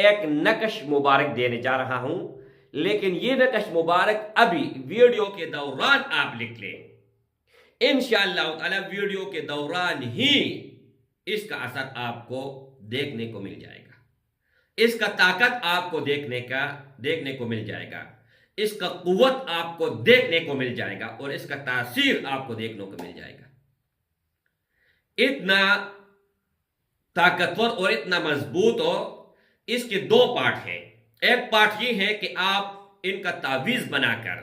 ایک نقش مبارک دینے جا رہا ہوں، لیکن یہ نقش مبارک ابھی ویڈیو کے دوران آپ لکھ لیں۔ انشاءاللہ تعالی ویڈیو کے دوران ہی اس کا اثر آپ کو دیکھنے کو مل جائے گا، اس کا طاقت آپ کو دیکھنے کو مل جائے گا، اس کا قوت آپ کو دیکھنے کو مل جائے گا، اور اس کا تاثیر آپ کو دیکھنے کو مل جائے گا۔ اتنا طاقتور اور اتنا مضبوط ہو۔ اس کے دو پارٹ ہیں۔ ایک پارٹ یہ ہے کہ آپ ان کا تعویذ بنا کر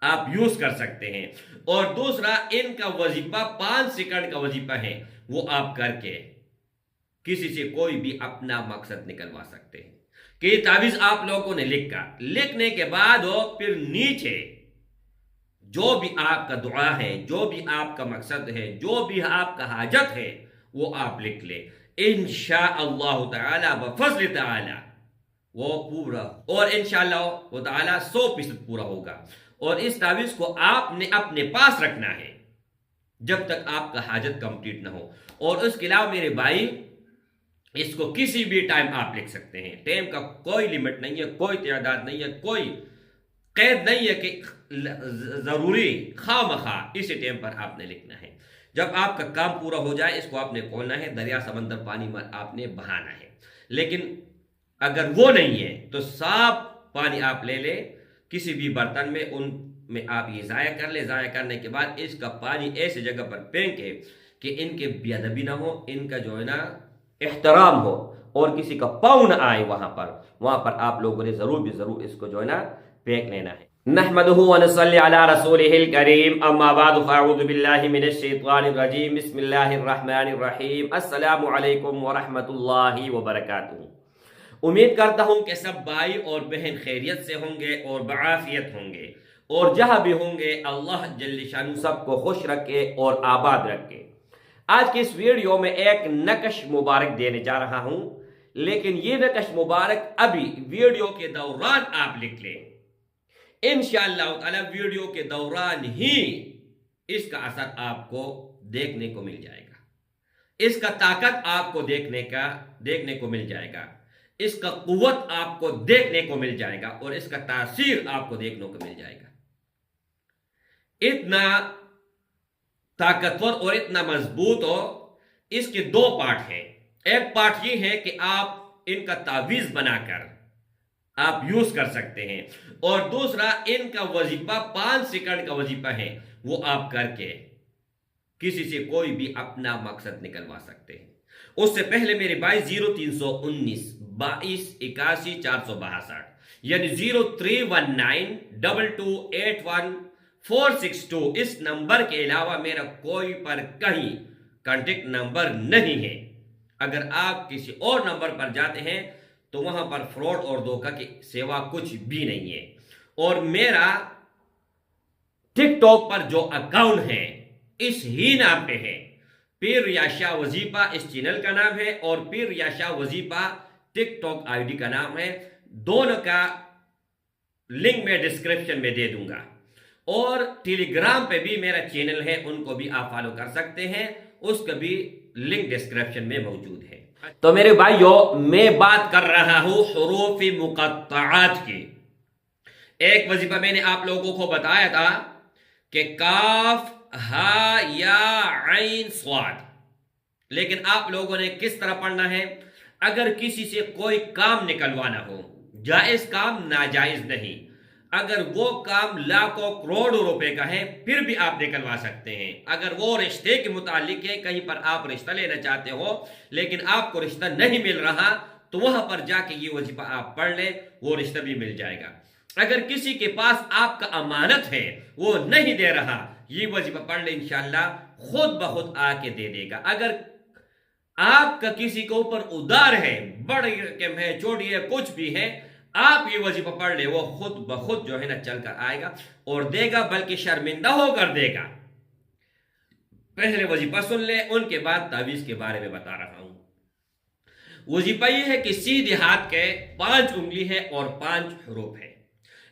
آپ یوز کر سکتے ہیں، اور دوسرا ان کا وظیفہ 5 سیکنڈ کا وظیفہ ہے، وہ آپ کر کے کسی سے کوئی بھی اپنا مقصد نکلوا سکتے ہیں۔ کہ یہ تعویذ آپ لوگوں نے لکھنے کے بعد ہو، پھر نیچے جو بھی آپ کا دعا ہے، جو بھی آپ کا مقصد ہے، جو بھی آپ کا حاجت ہے، وہ آپ لکھ لیں۔ انشاءاللہ تعالی بفضل تعالی وہ پورا، اور انشاءاللہ تعالی 100% پورا ہوگا۔ اور اس تعویذ کو آپ نے اپنے پاس رکھنا ہے جب تک آپ کا حاجت کمپلیٹ نہ ہو۔ اور اس کے علاوہ میرے بھائی، اس کو کسی بھی ٹائم آپ لکھ سکتے ہیں۔ ٹائم کا کوئی لیمٹ نہیں ہے، کوئی تعداد نہیں ہے، کوئی قید نہیں ہے کہ ضروری خواہ مخواہ اسی ٹائم پر آپ نے لکھنا ہے۔ جب آپ کا کام پورا ہو جائے، اس کو آپ نے کھولنا ہے، دریا سمندر پانی میں آپ نے بہانا ہے۔ لیکن اگر وہ نہیں ہے تو صاف پانی آپ لے لیں کسی بھی برتن میں، ان میں آپ یہ ضائع کر لیں۔ ضائع کرنے کے بعد اس کا پانی ایسی جگہ پر پھینکے کہ ان کے بے ادبی نہ ہو، ان کا جو ہے نا احترام ہو، اور کسی کا پاؤں نہ آئے وہاں پر آپ لوگوں نے ضرور اس کو جو ہے نا پھینک لینا ہے۔ نحمدہ ونصلی علی رسولہ الکریم، اما بعد فاعوذ باللہ من الشیطان الرجیم، بسم اللہ الرحمن الرحیم۔ السلام علیکم ورحمۃ اللہ وبرکاتہ۔ امید کرتا ہوں کہ سب بھائی اور بہن خیریت سے ہوں گے اور بعافیت ہوں گے، اور جہاں بھی ہوں گے اللہ جل شانہ سب کو خوش رکھے اور آباد رکھے۔ آج کی اس ویڈیو میں ایک نقش مبارک دینے جا رہا ہوں، لیکن یہ نقش مبارک ابھی ویڈیو کے دوران آپ لکھ لیں۔ انشاءاللہ تعالی ویڈیو کے دوران ہی اس کا اثر آپ کو دیکھنے کو مل جائے گا، اس کا طاقت آپ کو دیکھنے کو مل جائے گا، اس کا قوت آپ کو دیکھنے کو مل جائے گا، اور اس کا تاثیر آپ کو دیکھنے کو مل جائے گا۔ اتنا طاقتور اور اتنا مضبوط ہو۔ اس کے دو پارٹ ہیں۔ ایک پارٹ یہ ہے کہ آپ ان کا تعویذ بنا کر آپ یوز کر سکتے ہیں، اور دوسرا ان کا وظیفہ 5 سیکنڈ کا وظیفہ ہے، وہ آپ کر کے کسی سے کوئی بھی اپنا مقصد نکلوا سکتے ہیں۔ اس سے پہلے میرے بھائی 0319 22 81 462 یعنی 0319 2281 462 اس نمبر کے علاوہ میرا کوئی پر کہیں کانٹیکٹ نمبر نہیں ہے۔ اگر آپ کسی اور نمبر پر جاتے ہیں تو وہاں پر فراڈ اور دھوکہ کے سوا کچھ بھی نہیں ہے۔ اور میرا ٹک ٹاک پر جو اکاؤنٹ ہے اس ہی نام پہ ہے، پیر یا شاہ وظیفہ اس چینل کا نام ہے، اور پیر یا شاہ وظیفہ ٹک ٹاک آئی ڈی کا نام ہے۔ دونوں کا لنک میں ڈسکرپشن میں دے دوں گا، اور ٹیلی گرام پہ بھی میرا چینل ہے، ان کو بھی آپ فالو کر سکتے ہیں، اس کا بھی لنک ڈسکرپشن میں موجود ہے۔ تو میرے بھائیو، میں بات کر رہا ہوں حروف مقطعات کی۔ ایک وظیفہ میں نے آپ لوگوں کو بتایا تھا کہ کاف ہا یا عین صاد، لیکن آپ لوگوں نے کس طرح پڑھنا ہے؟ اگر کسی سے کوئی کام نکلوانا ہو، جائز کام، ناجائز نہیں، اگر وہ کام لاکھوں کروڑوں روپے کا ہے پھر بھی آپ نکلوا سکتے ہیں۔ اگر وہ رشتے کے متعلق ہے، کہیں پر آپ رشتہ لینا چاہتے ہو لیکن آپ کو رشتہ نہیں مل رہا، تو وہاں پر جا کے یہ وظیفہ آپ پڑھ لیں، وہ رشتہ بھی مل جائے گا۔ اگر کسی کے پاس آپ کا امانت ہے، وہ نہیں دے رہا، یہ وظیفہ پڑھ لیں، انشاءاللہ خود بخود آ کے دے دے گا۔ اگر آپ کا کسی کے اوپر ادار ہے، بڑی رقم ہے، چھوٹی ہے، کچھ بھی ہے، آپ یہ وظیفہ پڑھ لیں، وہ خود بخود جو ہے نا چل کر آئے گا اور دے گا، بلکہ شرمندہ ہو کر دے گا۔ پہلے وظیفہ سن لیں، ان کے بعد تعویذ کے بارے میں بتا رہا ہوں۔ وظیفہ یہ ہے کہ سیدھے ہاتھ کے 5 انگلی ہے اور 5 حروف ہے۔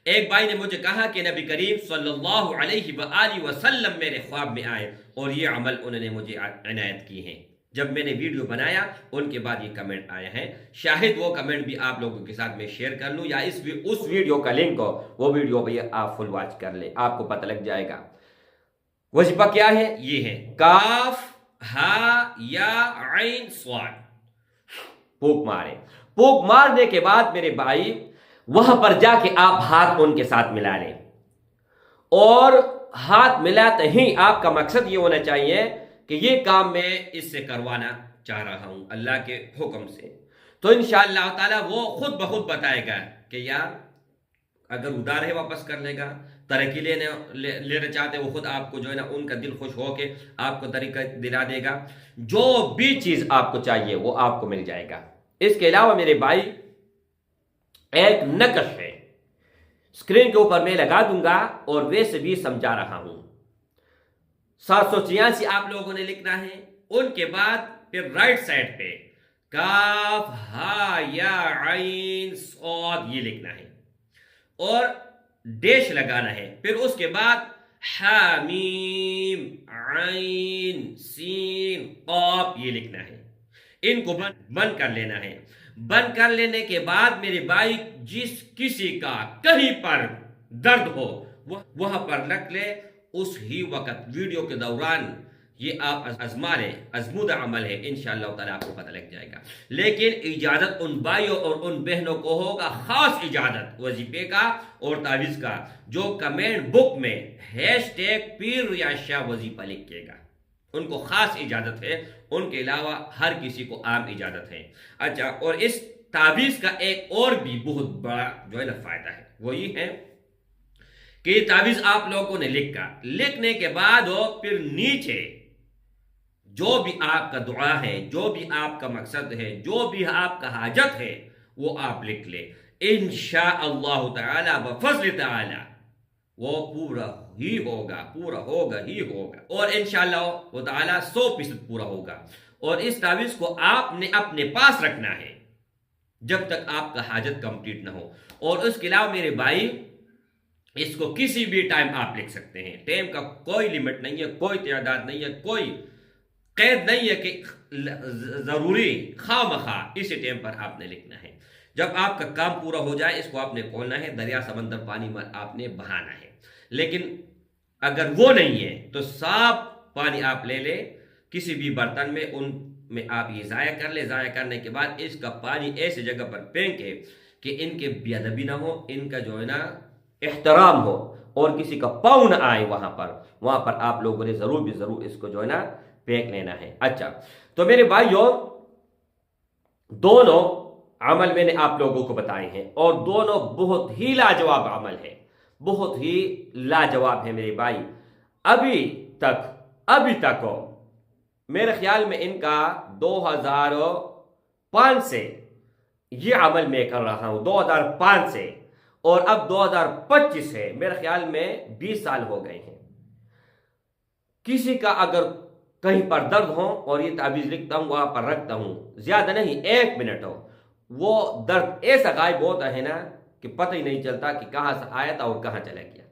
ایک بھائی نے مجھے کہا کہ نبی کریم صلی اللہ علیہ وآلہ وسلم میرے خواب میں آئے، اور یہ عمل انہوں نے مجھے عنایت کی ہے۔ جب میں نے ویڈیو بنایا ان کے بعد یہ کمنٹ آیا ہے، شاید وہ کمنٹ بھی آپ لوگوں کے ساتھ میں شیئر کر لوں، یا اس ویڈیو کا لنک ہو، وہ ویڈیو بھی آپ فل واچ کر لیں، آپ کو پتہ لگ جائے گا۔ وظیفہ کیا ہے؟ یہ ہے کاف ہا یا عین صاد، پھونک مارے۔ پھونک مارنے کے بعد میرے بھائی وہاں پر جا کے آپ ہاتھ ان کے ساتھ ملا لیں، اور ہاتھ ملاتے ہی آپ کا مقصد یہ ہونا چاہیے کہ یہ کام میں اس سے کروانا چاہ رہا ہوں اللہ کے حکم سے، تو انشاءاللہ تعالی وہ خود بخود بتائے گا کہ یار اگر ادھار ہے واپس کر لے گا، ترقی لینا چاہتے وہ خود آپ کو جو ہے نا ان کا دل خوش ہو کے آپ کو طریقہ دلا دے گا، جو بھی چیز آپ کو چاہیے وہ آپ کو مل جائے گا۔ اس کے علاوہ میرے بھائی ایک نقش ہے، اسکرین کے اوپر میں لگا دوں گا اور ویسے بھی سمجھا رہا ہوں۔ 786 آپ لوگوں نے لکھنا ہے، ان کے بعد پھر رائٹ سائڈ پہ کاف ہا یا عین صاد یہ لکھنا ہے اور ڈیش لگانا ہے، پھر اس کے بعد حامیم عین سین قاف یہ لکھنا ہے، ان کو بند کر لینا ہے۔ بند کر لینے کے بعد میرے بھائی جس کسی کا کہیں پر درد ہو وہاں پر رکھ لے، اس ہی وقت ویڈیو کے دوران یہ آپ آزما لیں، آزمودہ عمل ہے، انشاءاللہ تعالیٰ آپ کو پتہ لگ جائے گا۔ لیکن اجازت ان بھائیوں اور ان بہنوں کو ہوگا، خاص اجازت وظیفے کا اور تعویذ کا، جو کمنٹ بک میں #پیر یا شاہ وظیفہ لکھے گا، ان کو خاص اجازت ہے، ان کے علاوہ ہر کسی کو عام اجازت ہے۔ اچھا، اور اس تعویذ کا ایک اور بھی بہت بڑا جو ہے نا فائدہ ہے، وہ یہ ہے کہ یہ تعویذ آپ لوگوں نے لکھنے کے بعد پھر نیچے جو بھی آپ کا دعا ہے، جو بھی آپ کا مقصد ہے، جو بھی آپ کا حاجت ہے، وہ آپ لکھ لیں، انشاءاللہ تعالی بفضل تعالی وہ پورا ہی ہوگا، پورا ہوگا ہی ہوگا، اور انشاءاللہ وہ تعالی 100% پورا ہوگا۔ اور اس تعویذ کو آپ نے اپنے پاس رکھنا ہے جب تک آپ کا حاجت کمپلیٹ نہ ہو۔ اور اس کے علاوہ میرے بھائی اس کو کسی بھی ٹائم آپ لکھ سکتے ہیں، ٹائم کا کوئی لیمٹ نہیں ہے، کوئی تعداد نہیں ہے، کوئی قید نہیں ہے کہ ضروری خواہ مخواہ اسی ٹائم پر آپ نے لکھنا ہے۔ جب آپ کا کام پورا ہو جائے اس کو آپ نے کھولنا ہے، دریا سمندر پانی میں آپ نے بہانا ہے۔ لیکن اگر وہ نہیں ہے تو صاف پانی آپ لے لیں کسی بھی برتن میں، ان میں آپ یہ ضائع کر لیں، ضائع کرنے کے بعد اس کا پانی ایسی جگہ پر پھینکے کہ ان کے بے ادبی نہ ہو، ان کا جو ہے نا احترام ہو، اور کسی کا پاؤں نہ آئے وہاں پر آپ لوگوں نے ضرور اس کو جو ہے نا پھینک لینا ہے۔ اچھا، تو میرے بھائیوں دونوں عمل میں نے آپ لوگوں کو بتائے ہیں، اور دونوں بہت ہی لاجواب عمل ہے، بہت ہی لاجواب ہے میرے بھائی۔ ابھی تک میرے خیال میں ان کا 2005 سے یہ عمل میں کر رہا ہوں، 2005 سے، اور اب 2025 ہے، میرے خیال میں 20 سال ہو گئے ہیں۔ کسی کا اگر کہیں پر درد ہو اور یہ تعویذ لکھتا ہوں وہاں پر رکھتا ہوں، زیادہ نہیں 1 منٹ ہو، وہ درد ایسا غائب ہوتا ہے نا کہ پتہ ہی نہیں چلتا کہ کہاں سے آیا تھا اور کہاں چلا گیا۔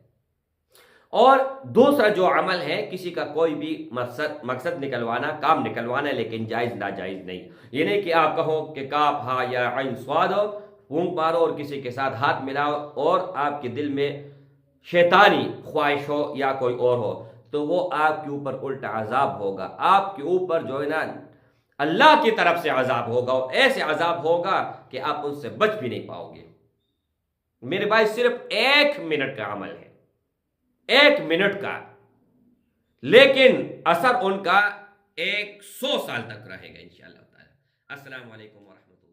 اور دوسرا جو عمل ہے، کسی کا کوئی بھی مقصد نکلوانا، کام نکلوانا، لیکن جائز ناجائز نہیں، یہ نہیں کہ آپ کہو کہ کاف ہا یا عین صاد پھونک مارو اور کسی کے ساتھ ہاتھ ملاؤ اور آپ کے دل میں شیطانی خواہش ہو یا کوئی اور ہو، تو وہ آپ کے اوپر الٹا عذاب ہوگا، آپ کے اوپر جو ہے نا اللہ کی طرف سے عذاب ہوگا، اور ایسے عذاب ہوگا کہ آپ ان سے بچ بھی نہیں پاؤ گے۔ میرے بھائی صرف 1 منٹ کا عمل ہے، 1 منٹ کا، لیکن اثر ان کا 100 سال تک رہے گا انشاءاللہ تعالی۔ السلام علیکم ورحمۃ اللہ۔